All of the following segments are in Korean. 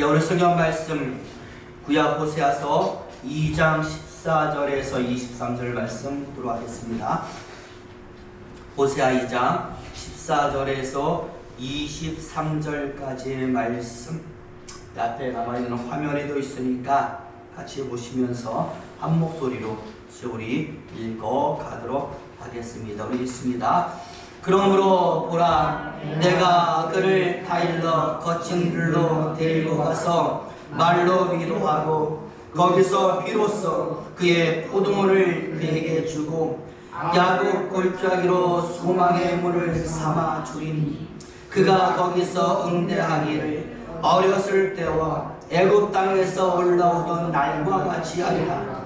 오늘 성경 말씀 구약 호세아서 2장 14절에서 23절 말씀 보도록 하겠습니다. 호세아 2장 14절에서 23절까지의 말씀, 앞에 남아있는 화면에도 있으니까 같이 보시면서 한 목소리로 우리 읽어가도록 하겠습니다. 우리 읽습니다. 그러므로 보라, 내가 그를 다일러 거친 들로 데리고 가서 말로 위로하고 거기서 비로소 그의 포도원을 그에게 주고 야곱 골짜기로 소망의 문을 삼아 주리니 그가 거기서 응대하기를 어렸을 때와 애굽 땅에서 올라오던 날과 같이 하리라.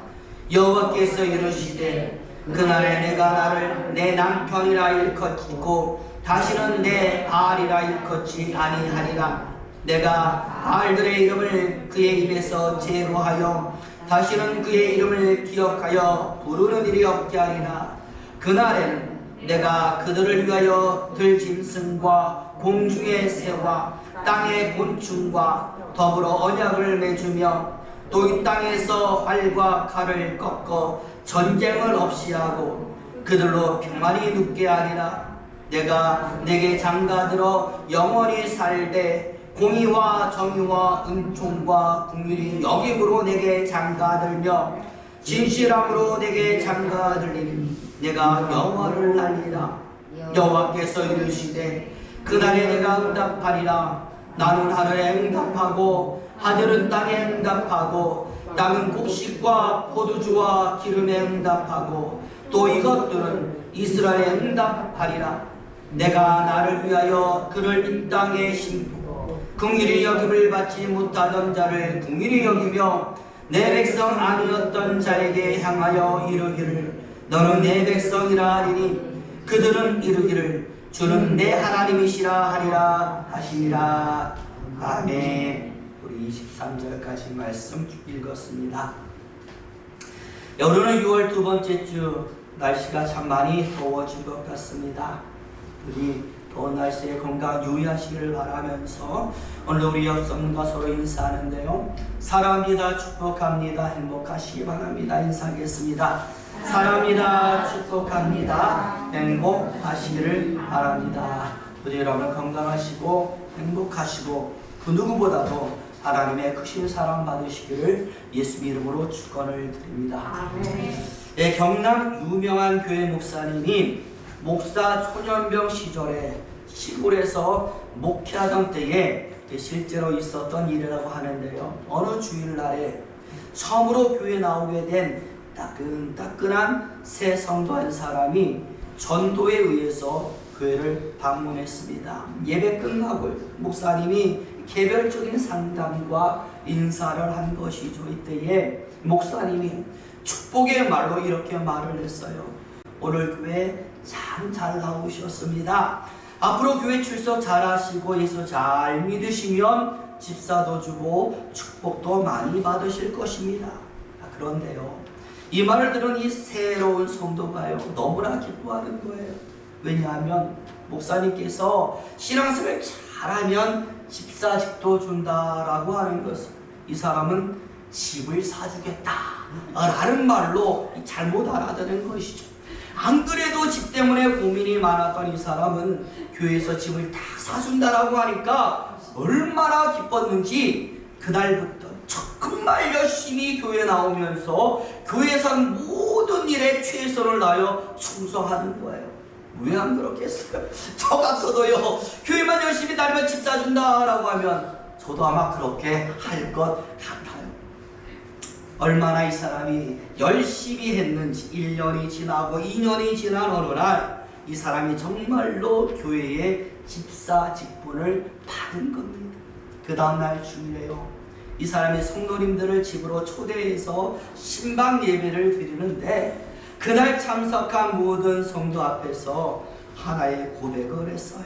여호와께서 이르시되 그날에 내가 나를 내 남편이라 일컫고 다시는 내 바알이라 일컫지 아니하리라. 내가 바알들의 이름을 그의 입에서 제거하여 다시는 그의 이름을 기억하여 부르는 일이 없게 하리라. 그날에는 내가 그들을 위하여 들짐승과 공중의 새와 땅의 곤충과 더불어 언약을 맺으며 또 이 땅에서 활과 칼을 꺾어 전쟁을 없이 하고 그들로 평안히 눕게 하리라. 내가 내게 장가들어 영원히 살되 공의와 정의와 은총과 긍휼이 여김으로 내게 장가들며 진실함으로 내게 장가들리니 내가 여호와를 알리라. 여호와께서 이르시되 그날에 내가 응답하리라. 나는 하늘에 응답하고 하늘은 땅에 응답하고 땅은 곡식과 포도주와 기름에 응답하고 또 이것들은 이스라엘에 응답하리라. 내가 나를 위하여 그를 이 땅에 심고 긍휼히 여김을 받지 못하던 자를 긍휼히 여기며 내 백성 아니었던 자에게 향하여 이르기를 너는 내 백성이라 하리니 그들은 이르기를 주는 내 하나님이시라 하리라 하시니라. 아멘. 우리 23절까지 말씀 읽었습니다. 오늘은 6월 두 번째 주, 날씨가 참 많이 더워질 것 같습니다. 우리 더운 날씨에 건강 유의하시기를 바라면서 오늘 우리 옆성과 서로 인사하는데요. 사랑합니다, 축복합니다, 행복하시기 바랍니다. 인사하겠습니다. 사랑합니다, 축복합니다, 행복하시기를 바랍니다. 우리 여러분 건강하시고 행복하시고 그 누구보다도 하나님의 크신 사랑 받으시기를 예수 이름으로 축원을 드립니다. 네, 경남 유명한 교회 목사님이 목사 초년병 시절에 시골에서 목회하던 때에 실제로 있었던 일이라고 하는데요. 어느 주일날에 처음으로 교회에 나오게 된 따끈따끈한 새 성도 한 사람이 전도에 의해서 교회를 방문했습니다. 예배 끝나고 목사님이 개별적인 상담과 인사를 한 것이죠. 이때에 목사님이 축복의 말로 이렇게 말을 했어요. 오늘 교회 참 잘 나오셨습니다. 앞으로 교회 출석 잘 하시고 예수 잘 믿으시면 집사도 주고 축복도 많이 받으실 것입니다. 그런데요, 이 말을 들은 이 새로운 성도가요 너무나 기뻐하는 거예요. 왜냐하면 목사님께서 신앙생활 잘하면 집사직도 준다라고 하는 것은 이 사람은 집을 사주겠다 라는 말로 잘못 알아듣는 것이죠. 안 그래도 집 때문에 고민이 많았던 이 사람은 교회에서 집을 다 사준다라고 하니까 얼마나 기뻤는지 그날부터 정말 열심히 교회 나오면서 교회에서 한 모든 일에 최선을 다하여 충성하는 거예요. 왜 안 그렇겠어요? 저 같아도요, 교회만 열심히 다니면 집 사준다라고 하면 저도 아마 그렇게 할 것 같아요. 얼마나 이 사람이 열심히 했는지 1년이 지나고 2년이 지난 어느 날 이 사람이 정말로 교회에 집사 직분을 받은 겁니다. 그 다음날 주일에요, 이 사람이 성도님들을 집으로 초대해서 신방 예배를 드리는데 그날 참석한 모든 성도 앞에서 하나의 고백을 했어요.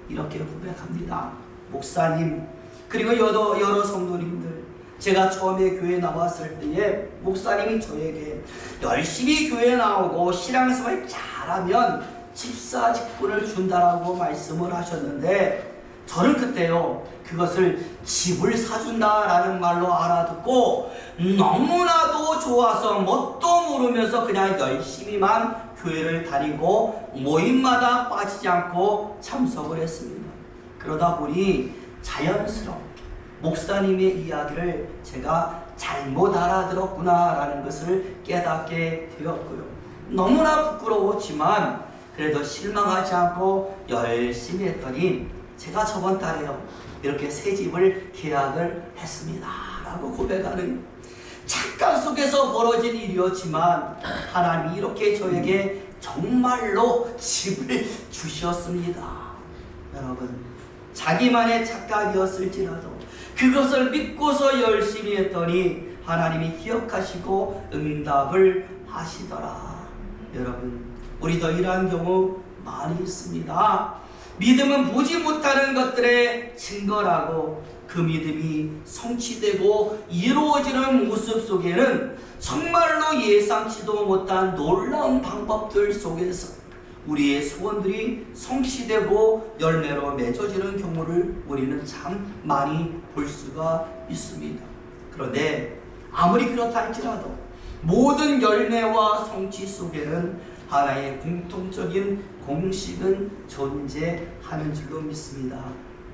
이렇게 고백합니다. 목사님, 그리고 여러 성도님들, 제가 처음에 교회 나왔을 때에 목사님이 저에게 열심히 교회 나오고 신앙생활 잘하면 집사 직분을 준다라고 말씀을 하셨는데 저는 그때요, 그것을 집을 사준다라는 말로 알아듣고 너무나도 좋아서 뭣도 모르면서 그냥 열심히만 교회를 다니고 모임마다 빠지지 않고 참석을 했습니다. 그러다 보니 자연스럽게 목사님의 이야기를 제가 잘못 알아들었구나 라는 것을 깨닫게 되었고요. 너무나 부끄러웠지만 그래도 실망하지 않고 열심히 했더니 제가 저번 달에요, 이렇게 새 집을 계약을 했습니다 라고 고백하는, 착각 속에서 벌어진 일이었지만 하나님이 이렇게 저에게 정말로 집을 주셨습니다. 여러분, 자기만의 착각이었을지라도 그것을 믿고서 열심히 했더니 하나님이 기억하시고 응답을 하시더라. 여러분, 우리도 이러한 경우 많이 있습니다. 믿음은 보지 못하는 것들의 증거라고, 그 믿음이 성취되고 이루어지는 모습 속에는 정말로 예상치도 못한 놀라운 방법들 속에서 우리의 소원들이 성취되고 열매로 맺어지는 경우를 우리는 참 많이 볼 수가 있습니다. 그런데 아무리 그렇다 할지라도 모든 열매와 성취 속에는 하나의 공통적인 공식은 존재하는 줄로 믿습니다.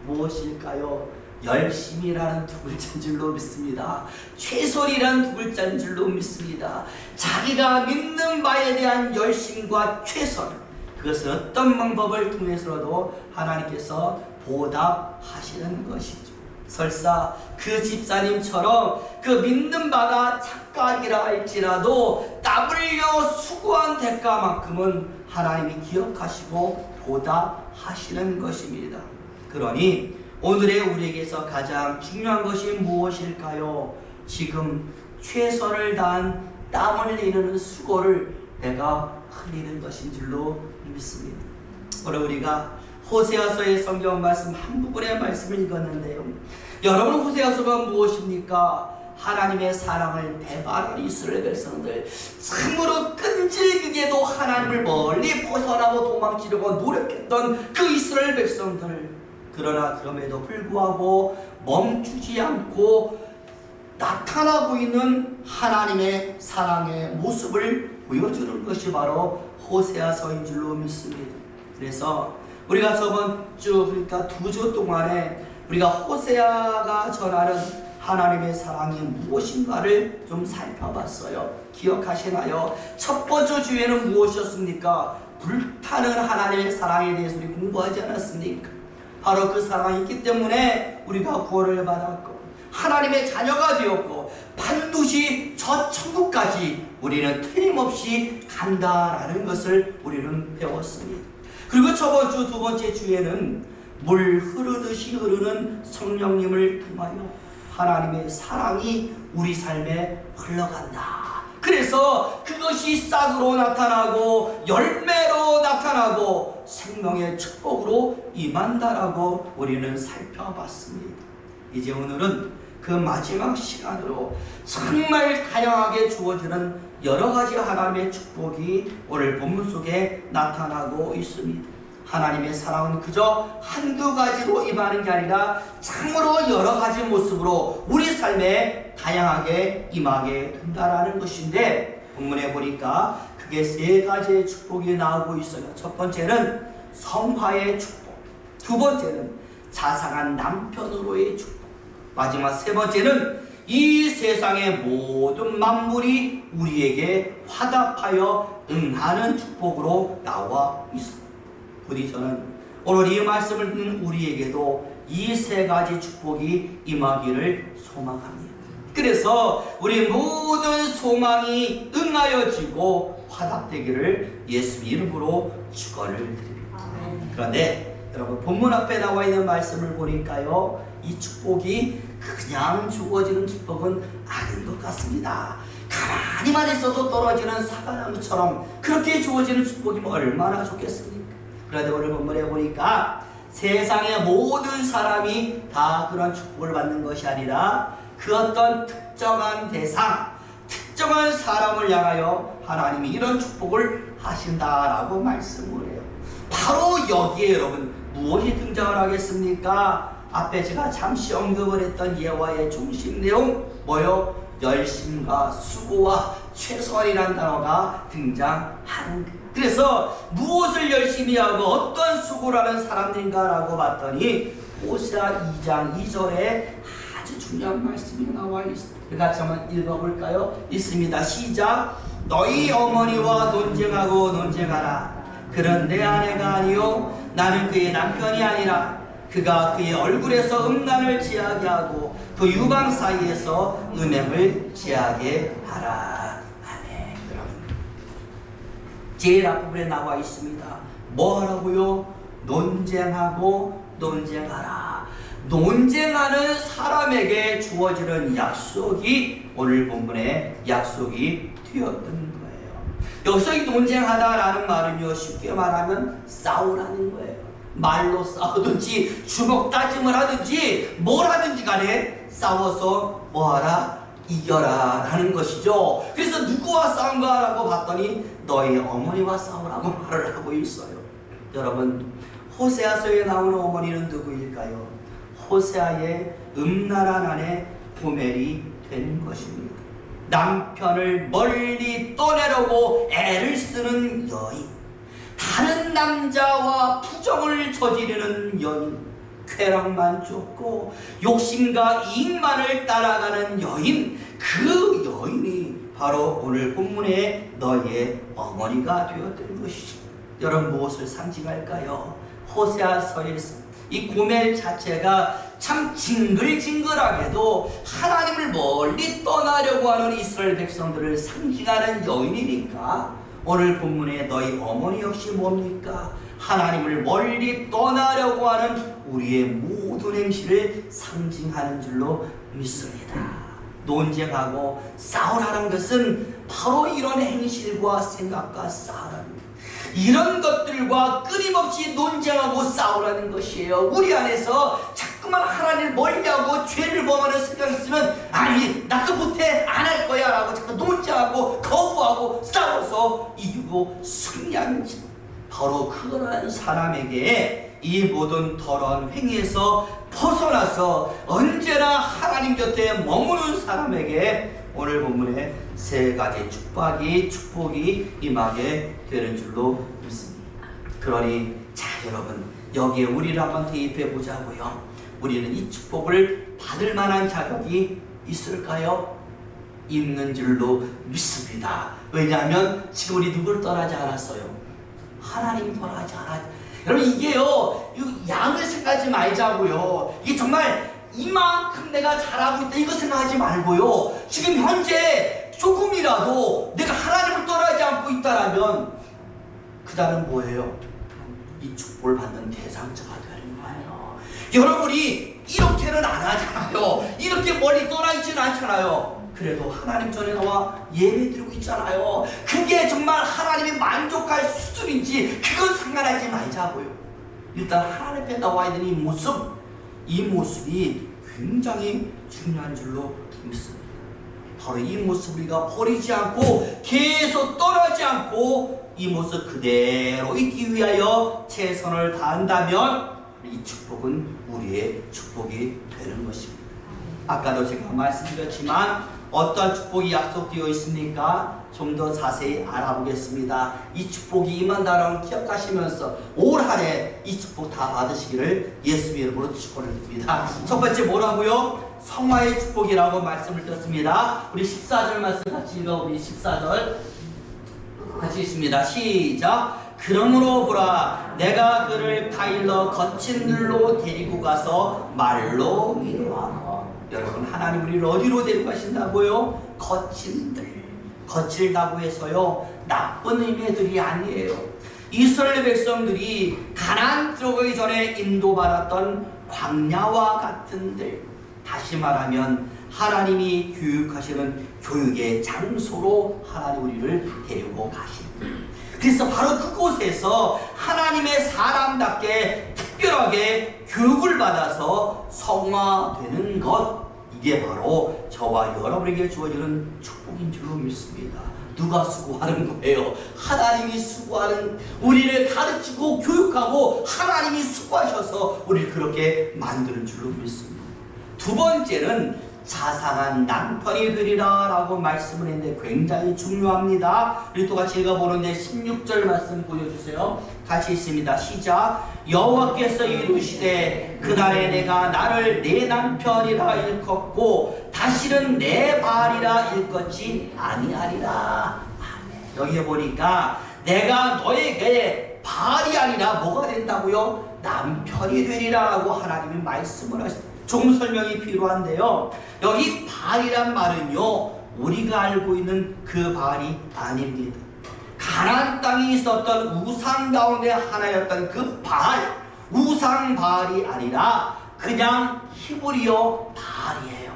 무엇일까요? 열심이라는 두 글자인 줄로 믿습니다. 최선이라는 두 글자인 줄로 믿습니다. 자기가 믿는 바에 대한 열심과 최선, 그것은 어떤 방법을 통해서라도 하나님께서 보답하시는 것이죠. 설사 그 집사님처럼 그 믿는 바가 착각이라 할지라도 땀 흘려 수고한 대가만큼은 하나님이 기억하시고 보답하시는 것입니다. 그러니 오늘의 우리에게서 가장 중요한 것이 무엇일까요? 지금 최선을 다한 땀 흘리는 수고를 내가 흘리는 것인 줄로 믿습니다. 오늘 우리가 호세아서의 성경 말씀 한 부분의 말씀을 읽었는데요, 여러분, 호세아서가 무엇입니까? 하나님의 사랑을 배반한 이스라엘 백성들, 참으로 끈질기게도 하나님을 멀리 벗어나고 도망치려고 노력했던 그 이스라엘 백성들, 그러나 그럼에도 불구하고 멈추지 않고 나타나고 있는 하나님의 사랑의 모습을 보여주는 것이 바로 호세아서인 줄로 믿습니다. 그래서 우리가 저번 주, 그러니까 2주 동안에 우리가 호세아가 전하는 하나님의 사랑이 무엇인가를 좀 살펴봤어요. 기억하시나요? 첫 번째 주에는 무엇이었습니까? 불타는 하나님의 사랑에 대해서 우리 공부하지 않았습니까? 바로 그 사랑이 있기 때문에 우리가 구원을 받았고 하나님의 자녀가 되었고 반드시 저 천국까지 우리는 틀림없이 간다라는 것을 우리는 배웠습니다. 그리고 저번 주, 두 번째 주에는 물 흐르듯이 흐르는 성령님을 통하여 하나님의 사랑이 우리 삶에 흘러간다. 그래서 그것이 싹으로 나타나고 열매로 나타나고 생명의 축복으로 임한다라고 우리는 살펴봤습니다. 이제 오늘은 그 마지막 시간으로 정말 다양하게 주어지는 여러 가지 하나님의 축복이 오늘 본문 속에 나타나고 있습니다. 하나님의 사랑은 그저 한두 가지로 임하는 게 아니라 참으로 여러 가지 모습으로 우리 삶에 다양하게 임하게 된다라는 것인데, 본문에 보니까 그게 세 가지의 축복이 나오고 있어요. 첫 번째는 성화의 축복, 두 번째는 자상한 남편으로의 축복, 마지막 세 번째는 이 세상의 모든 만물이 우리에게 화답하여 응하는 축복으로 나와 있습니다. 부디 저는 오늘 이 말씀을 듣는 우리에게도 이 세 가지 축복이 임하기를 소망합니다. 그래서 우리 모든 소망이 응하여지고 화답되기를 예수 이름으로 축원을 드립니다. 그런데 여러분, 본문 앞에 나와 있는 말씀을 보니까요, 이 축복이 그냥 주어지는 축복은 아닌 것 같습니다. 가만히만 있어도 떨어지는 사과나무처럼 그렇게 주어지는 축복이면 얼마나 좋겠습니까? 그런데 오늘 본문에 보니까 세상의 모든 사람이 다 그런 축복을 받는 것이 아니라 그 어떤 특정한 대상, 특정한 사람을 향하여 하나님이 이런 축복을 하신다라고 말씀을 해요. 바로 여기에 여러분 무엇이 등장을 하겠습니까? 앞에 제가 잠시 언급을 했던 예화의 중심 내용 뭐요? 열심과 수고와 최선이라는 단어가 등장하는 거예요. 그래서 무엇을 열심히 하고 어떤 수고를 하는 사람들인가라고 봤더니 호세아 2장 2절에 아주 중요한 말씀이 나와 있습니다. 같이 한번 읽어볼까요? 있습니다. 시작. 너희 어머니와 논쟁하고 논쟁하라. 그런 내 아내가 아니요 나는 그의 남편이 아니라 그가 그의 얼굴에서 음란을 지하게 하고 그 유방 사이에서 음행을 지하게 하라. 아멘. 제일 앞부분에 나와 있습니다. 뭐 하라고요? 논쟁하고 논쟁하라. 논쟁하는 사람에게 주어지는 약속이 오늘 본문의 약속이 되었던 거예요. 여기서 이 논쟁하다라는 말은요, 쉽게 말하면 싸우라는 거예요. 말로 싸우든지 주먹 다짐을 하든지 뭘 하든지 간에 싸워서 뭐하라? 이겨라 라는 것이죠. 그래서 누구와 싸운가 라고 봤더니 너희 어머니와 싸우라고 말을 하고 있어요. 여러분, 호세아서에 나오는 어머니는 누구일까요? 호세아의 음란한 아내 고멜이 되는 것입니다. 남편을 멀리 떠내려고 애를 쓰는 여인, 다른 남자와 부정을 저지르는 여인, 쾌락만 쫓고 욕심과 이익만을 따라가는 여인, 그 여인이 바로 오늘 본문의 너희의 어머니가 되었던 것이죠. 여러분, 무엇을 상징할까요? 호세아서에서 이 고멜 자체가 참 징글징글하게도 하나님을 멀리 떠나려고 하는 이스라엘 백성들을 상징하는 여인이니까 오늘 본문에 너희 어머니 역시 뭡니까? 하나님을 멀리 떠나려고 하는 우리의 모든 행실을 상징하는 줄로 믿습니다. 논쟁하고 싸우라는 것은 바로 이런 행실과 생각과 싸우라는 것, 이런 것들과 끊임없이 논쟁하고 싸우라는 것이에요. 우리 안에서 자꾸만 하나님을 멀리하고 죄를 범하는 생각이 있으면 아니 나 그거 못해 안 할 거야 라고 자꾸 논쟁하고 거부하고 싸워서 이기고 승리하는 것, 바로 그런 사람에게 이 모든 더러운 행위에서 벗어나서 언제나 하나님 곁에 머무는 사람에게 오늘 본문에 세 가지 축복이 임하게 되는 줄로 믿습니다. 그러니 자 여러분, 여기에 우리를 한번 대입해 보자고요. 우리는 이 축복을 받을 만한 자격이 있을까요? 있는 줄로 믿습니다. 왜냐하면 지금 우리 누굴 떠나지 않았어요? 하나님 떠나지 않았어요. 여러분, 이게요, 양을 생각하지 말자고요. 이게 정말 이만큼 내가 잘하고 있다 이거 생각하지 말고요, 지금 현재 조금이라도 내가 하나님을 떠나지 않고 있다라면 그 다음은 뭐예요? 이 축복을 받는 대상자가 되는 거예요. 여러분이 이렇게는 안 하잖아요. 이렇게 멀리 떠나 있지는 않잖아요. 그래도 하나님 전에 나와 예배 드리고 있잖아요. 그게 정말 하나님이 만족할 수준인지 그건 상관하지 말자고요. 일단 하나님 앞에 나와 있는 이 모습이 굉장히 중요한 줄로 믿습니다. 바로 이 모습 우리가 버리지 않고 계속 떠나지 않고 이 모습 그대로 있기 위하여 최선을 다한다면 이 축복은 우리의 축복이 되는 것입니다. 아까도 제가 말씀드렸지만 어떠한 축복이 약속되어 있습니까? 좀 더 자세히 알아보겠습니다. 이 축복이 임한다라는 기억하시면서 올 한 해 이 축복 다 받으시기를 예수의 이름으로 축복을 드립니다. 첫 번째 뭐라고요? 성화의 축복이라고 말씀을 드렸습니다. 우리 14절 말씀 같이 읽어. 우리 14절 같이 읽습니다. 시작. 그러므로 보라, 내가 그를 타일러 거친 들로 데리고 가서 말로 위로하라. 여러분, 하나님 우리를 어디로 데리고 가신다고요? 거친 들. 거칠다고 해서요 나쁜 의미의 들이 아니에요. 이스라엘 백성들이 가나안 들어가기 전에 인도받았던 광야와 같은 들, 다시 말하면 하나님이 교육하시는 교육의 장소로 하나님 우리를 데리고 가십니다. 그래서 바로 그곳에서 하나님의 사람답게 특별하게 교육을 받아서 성화되는 것, 이게 바로 저와 여러분에게 주어지는 축복인 줄로 믿습니다. 누가 수고하는 거예요? 하나님이 수고하는, 우리를 가르치고 교육하고 하나님이 수고하셔서 우리를 그렇게 만드는 줄로 믿습니다. 두 번째는 자상한 남편이 되리라 라고 말씀을 했는데 굉장히 중요합니다. 우리 또 같이 읽어보는데 16절 말씀 보여주세요. 같이 있습니다. 시작. 여호와께서 이르시되 그날에 내가 나를 내 남편이라 일컫고 다시는 내 바알이라 일컫지 아니하리라. 여기에 보니까 내가 너에게 바알이 아니라 뭐가 된다고요? 남편이 되리라 라고 하나님이 말씀을 하십니다. 좀 설명이 필요한데요. 여기 바알이란 말은요, 우리가 알고 있는 그 바알이 아닙니다. 가나안 땅에 있었던 우상 가운데 하나였던 그 바알, 우상 바알이 아니라 그냥 히브리어 바알이에요.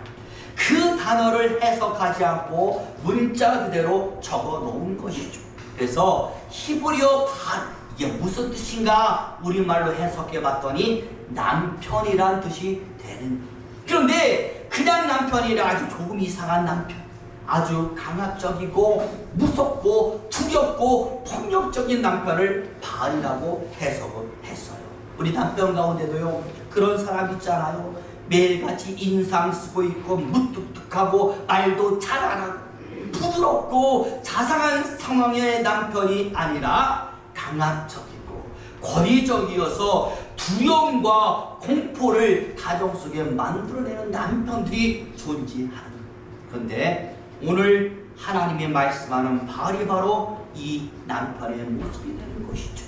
그 단어를 해석하지 않고 문자 그대로 적어 놓은 것이죠. 그래서 히브리어 바알, 이게 무슨 뜻인가 우리말로 해석해 봤더니 남편이란 뜻이 되는. 그런데 그냥 남편이라 아주 조금 이상한 남편, 아주 강압적이고 무섭고 두렵고 폭력적인 남편을 바알이라고 해석을 했어요. 우리 남편 가운데도요 그런 사람 있잖아요. 매일같이 인상 쓰고 있고 무뚝뚝하고 말도 잘 안 하고 부드럽고 자상한 상황의 남편이 아니라 강압적이고 권위적이어서 두려움과 공포를 가정 속에 만들어내는 남편들이 존재하는 거예요. 그런데 오늘 하나님이 말씀하는 바알이 바로 이 남편의 모습이 되는 것이죠.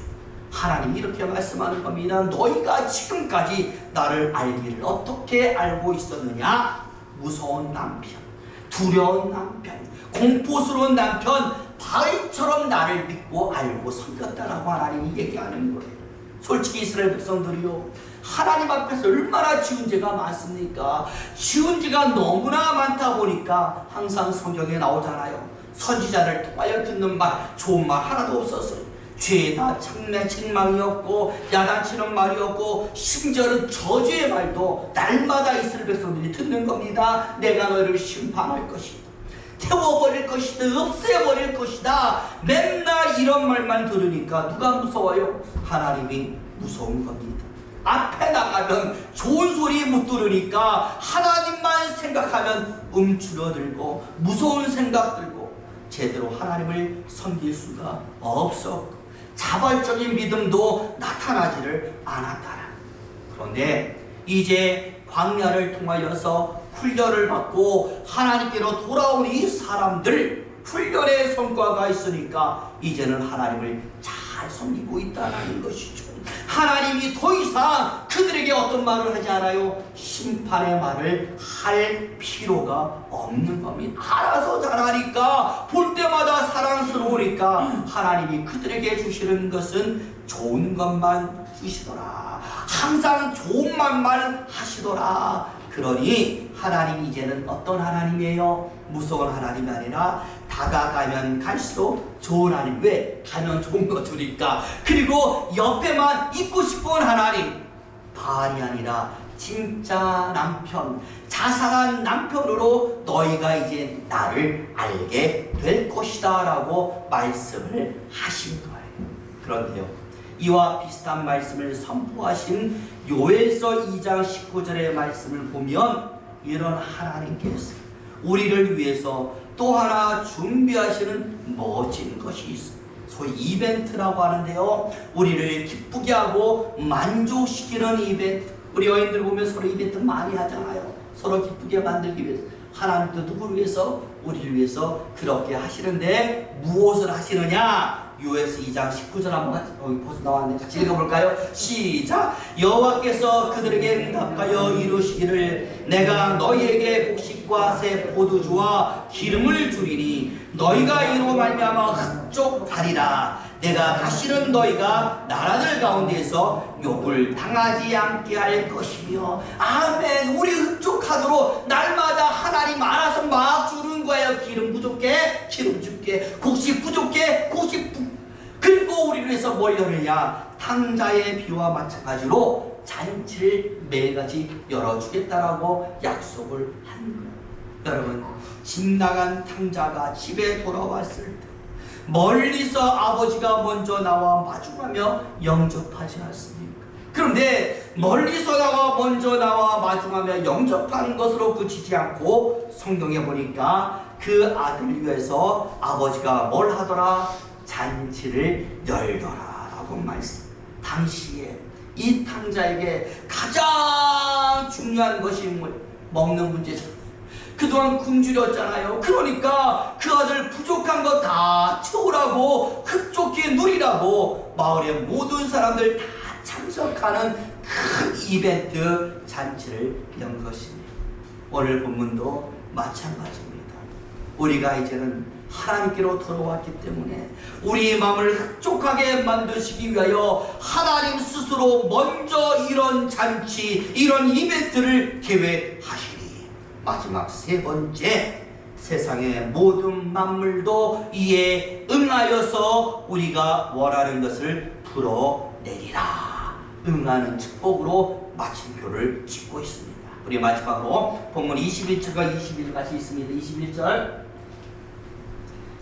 하나님이 이렇게 말씀하는 겁니다. 너희가 지금까지 나를 알기를 어떻게 알고 있었느냐? 무서운 남편, 두려운 남편, 공포스러운 남편, 바알처럼 나를 믿고 알고 섬겼다라고 하나님이 얘기하는 거예요. 솔직히 이스라엘 백성들이요, 하나님 앞에서 얼마나 지은 죄가 많습니까? 지은 죄가 너무나 많다 보니까 항상 성경에 나오잖아요. 선지자를 통하여 듣는 말, 좋은 말 하나도 없었어요. 죄다 책망이었고 야단치는 말이었고 심지어는 저주의 말도 날마다 이스라엘 백성들이 듣는 겁니다. 내가 너희를 심판할 것이다, 태워버릴 것이다, 없애버릴 것이다. 맨날 이런 말만 들으니까 누가 무서워요? 하나님이 무서운 겁니다. 앞에 나가면 좋은 소리 못 들으니까 하나님만 생각하면 움츠러들고 무서운 생각 들고 제대로 하나님을 섬길 수가 없었고 자발적인 믿음도 나타나지를 않았다라. 그런데 이제 광야를 통하여서 훈련을 받고 하나님께로 돌아온 이 사람들, 훈련의 성과가 있으니까 이제는 하나님을 잘 섬기고 있다는 것이죠. 하나님이 더 이상 그들에게 어떤 말을 하지 않아요. 심판의 말을 할 필요가 없는 겁니다. 알아서 잘하니까, 볼 때마다 사랑스러우니까 하나님이 그들에게 주시는 것은 좋은 것만 주시더라. 항상 좋은 말만 하시더라. 그러니 하나님이 이제는 어떤 하나님이에요? 무서운 하나님이 아니라 다가가면 갈수록 좋은 하나님. 왜? 가면 좋은 거 주니까. 그리고 옆에만 있고 싶은 하나님. 바알이 아니라 진짜 남편, 자상한 남편으로 너희가 이제 나를 알게 될 것이다 라고 말씀을 하신 거예요. 그런데요, 이와 비슷한 말씀을 선포하신 요엘서 2장 19절의 말씀을 보면 이런 하나님께서 우리를 위해서 또 하나 준비하시는 멋진 것이 있어요. 소위 이벤트라고 하는데요, 우리를 기쁘게 하고 만족시키는 이벤트. 우리 여인들 보면 서로 이벤트 많이 하잖아요. 서로 기쁘게 만들기 위해서. 하나님도 누구를 위해서? 우리를 위해서 그렇게 하시는데 무엇을 하시느냐? 요엘서 2장 19절 한번 여기 벌써 나왔네. 같이 읽어볼까요? 시작. 여호와께서 그들에게 응답하여 이루시기를 내가 너희에게 곡식과 새 포도주와 기름을 주리니 너희가 이로 말미암아 흡족하리라. 내가 다시는 너희가 나라들 가운데서 욕을 당하지 않게 할 것이며. 아멘. 우리 흡족하도록 날마다 하나님 알아서 막 주는 거예요. 기름 부족해? 기름 줄게. 곡식 부족해? 곡식 그리고 우리를 위해서 뭘 열느냐? 탕자의 비유와 마찬가지로 잔치를 매일같이 열어주겠다라고 약속을 한 거예요. 여러분, 집 나간 탕자가 집에 돌아왔을 때 멀리서 아버지가 먼저 나와 마중하며 영접하지 않습니까? 그런데 멀리서 먼저 나와 마중하며 영접하는 것으로 그치지 않고 성경에 보니까 그 아들 위해서 아버지가 뭘 하더라? 잔치를 열더라 라고 말씀. 당시에 이 탕자에게 가장 중요한 것이 먹는 문제죠. 그동안 굶주렸잖아요. 그러니까 그 아들 부족한 거 다 채우라고, 흡족히 누리라고 마을의 모든 사람들 다 참석하는 큰 이벤트 잔치를 연 것입니다. 오늘 본문도 마찬가지입니다. 우리가 이제는 하나님께로 돌아왔기 때문에 우리 마음을 흡족하게 만드시기 위하여 하나님 스스로 먼저 이런 잔치, 이런 이벤트를 계획하시니 마지막 세 번째, 세상의 모든 만물도 이에 응하여서 우리가 원하는 것을 풀어내리라. 응하는 축복으로 마침표를 찍고 있습니다. 우리 마지막으로 본문 21절과 22절 같이 있습니다.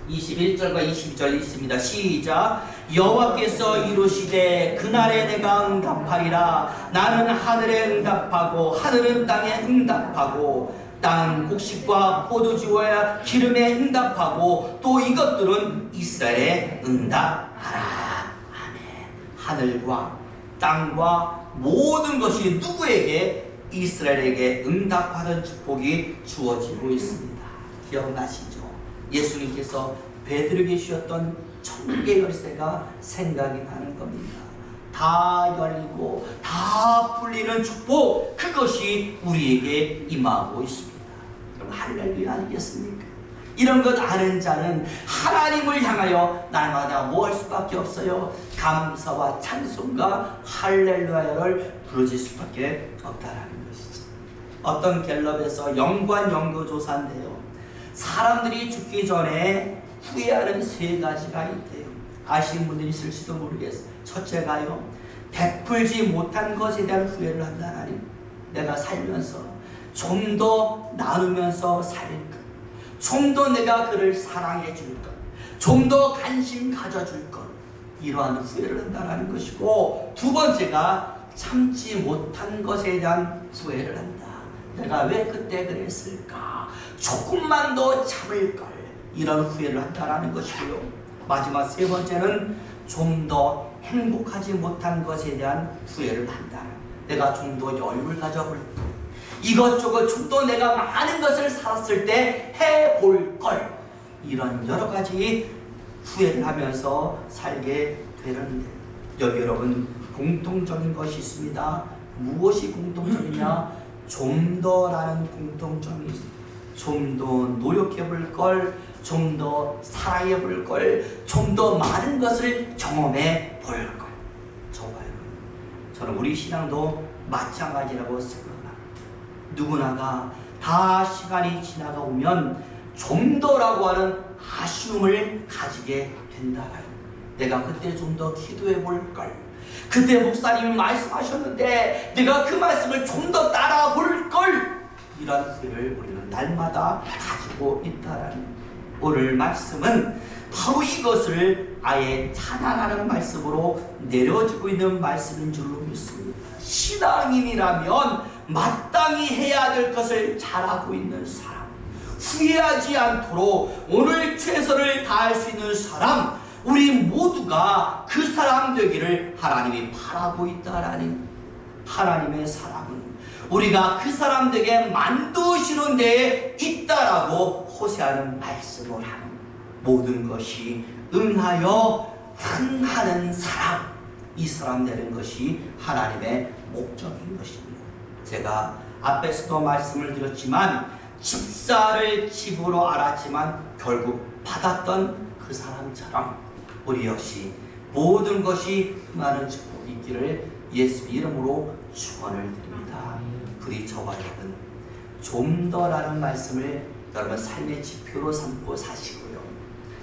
21절과 22절 있습니다. 시작. 여호와께서 이루시되 그날에 내가 응답하리라. 나는 하늘에 응답하고 하늘은 땅에 응답하고 땅 곡식과 포도주와 기름에 응답하고 또 이것들은 이스라엘에 응답하라. 아멘. 하늘과 땅과 모든 것이 누구에게? 이스라엘에게 응답하는 축복이 주어지고 있습니다. 기억나시죠? 예수님께서 베드로에게 주셨던 천국의 열쇠가 생각이 나는 겁니다. 다 열리고 다 풀리는 축복, 그것이 우리에게 임하고 있습니다. 그럼 할렐루야 아니겠습니까? 이런 것 아는 자는 하나님을 향하여 날마다 뭐 할 수밖에 없어요? 감사와 찬송과 할렐루야를 부르질 수밖에 없다라는 것이죠. 어떤 갤럽에서 연관 연구조사인데요, 사람들이 죽기 전에 후회하는 세 가지가 있대요. 아시는 분들이 있을지도 모르겠어요. 첫째가요, 베풀지 못한 것에 대한 후회를 한다라니. 내가 살면서 좀 더 나누면서 살까, 좀 더 내가 그를 사랑해 줄까, 좀 더 관심 가져줄 것, 이러한 후회를 한다라는 것이고, 두 번째가 참지 못한 것에 대한 후회를 한다. 내가 왜 그때 그랬을까, 조금만 더 참을걸, 이런 후회를 한다라는 것이고요. 마지막 세 번째는 좀 더 행복하지 못한 것에 대한 후회를 한다. 내가 좀 더 여유를 가져볼까, 이것저것 좀 더 내가 많은 것을 살았을 때 해볼걸, 이런 여러 가지 후회를 하면서 살게 되는데, 여기 여러분 공통적인 것이 있습니다. 무엇이 공통적이냐? 좀 더라는 공통점이 있습니다. 좀 더 노력해 볼 걸, 좀 더 사랑해 볼 걸, 좀 더 많은 것을 경험해 볼 걸. 저는 우리 신앙도 마찬가지라고 생각합니다. 누구나가 다 시간이 지나가 오면 좀 더라고 하는 아쉬움을 가지게 된다. 내가 그때 좀 더 기도해 볼 걸, 그때 목사님이 말씀하셨는데 내가 그 말씀을 좀 더 따라 볼 걸, 이런 후회를 우리는 날마다 가지고 있다라는. 오늘 말씀은 바로 이것을 아예 찬양하는 말씀으로 내려지고 있는 말씀인 줄로 믿습니다. 신앙인이라면 마땅히 해야 될 것을 잘하고 있는 사람, 후회하지 않도록 오늘 최선을 다할 수 있는 사람, 우리 모두가 그 사람 되기를 하나님이 바라고 있다라는. 하나님의 사랑은 우리가 그 사람 되게 만드시는 데에 있다라고 호세아는 말씀을 하는. 모든 것이 응하여 흥하는 사람, 이 사람 되는 것이 하나님의 목적인 것입니다. 제가 앞에서도 말씀을 드렸지만 집사를 집으로 알았지만 결국 받았던 그 사람처럼 우리 역시 모든 것이 흥하는 축복이 있기를 예수 이름으로 축원을 드립니다. 부디 저와 여러분 좀 더라는 말씀을 여러분 삶의 지표로 삼고 사시고요,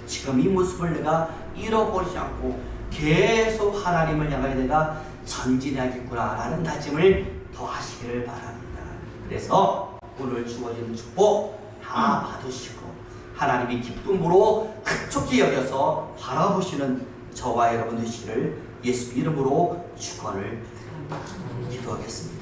지금 이 모습을 내가 잃어버리지 않고 계속 하나님을 향하여 내가 전진해야겠구나라는 다짐을 더 하시기를 바랍니다. 그래서 오늘 주어진 축복 다 받으시고 하나님이 기쁨으로 극촉히 여겨서 바라보시는 저와 여러분 되시기를 예수 이름으로 축원을 기도하겠습니다.